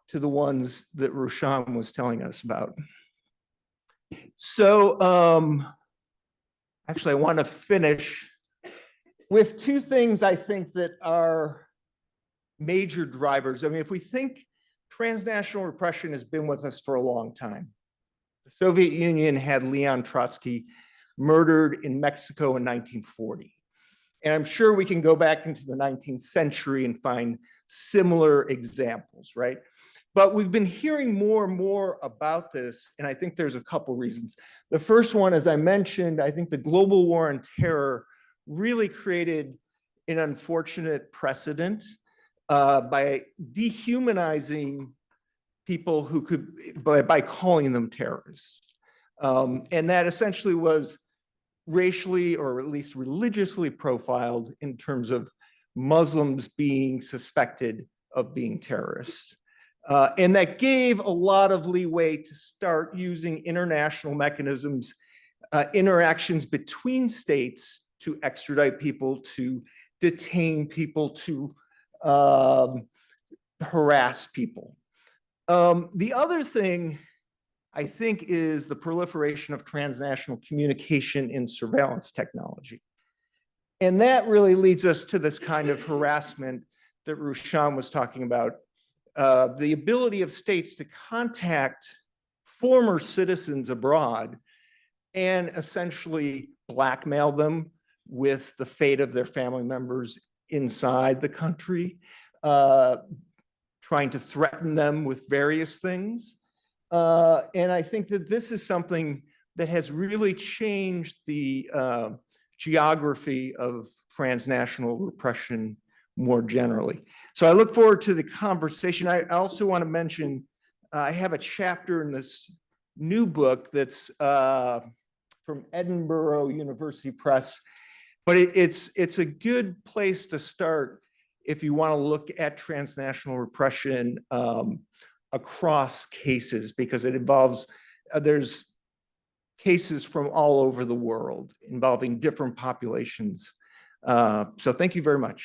to the ones that Rushan was telling us about. So actually, I want to finish with two things I think that are major drivers. I mean, if we think transnational repression has been with us for a long time. The Soviet Union had Leon Trotsky murdered in Mexico in 1940. And I'm sure we can go back into the 19th century and find similar examples, right? But we've been hearing more and more about this, and I think there's a couple reasons. The first one, as I mentioned, I think the global war on terror really created an unfortunate precedent by dehumanizing people who could, by calling them terrorists. And that essentially was racially or at least religiously profiled in terms of Muslims being suspected of being terrorists. And that gave a lot of leeway to start using international mechanisms, interactions between states to extradite people, to detain people, to harass people. The other thing I think is the proliferation of transnational communication and surveillance technology. And that really leads us to this kind of harassment that Rushan was talking about. The ability of states to contact former citizens abroad and essentially blackmail them with the fate of their family members inside the country, trying to threaten them with various things. And I think that this is something that has really changed the geography of transnational repression more generally. So I look forward to the conversation. I also want to mention, I have a chapter in this new book that's from Edinburgh University Press. But it's a good place to start if you want to look at transnational repression across cases, because it involves, there's cases from all over the world involving different populations. So thank you very much.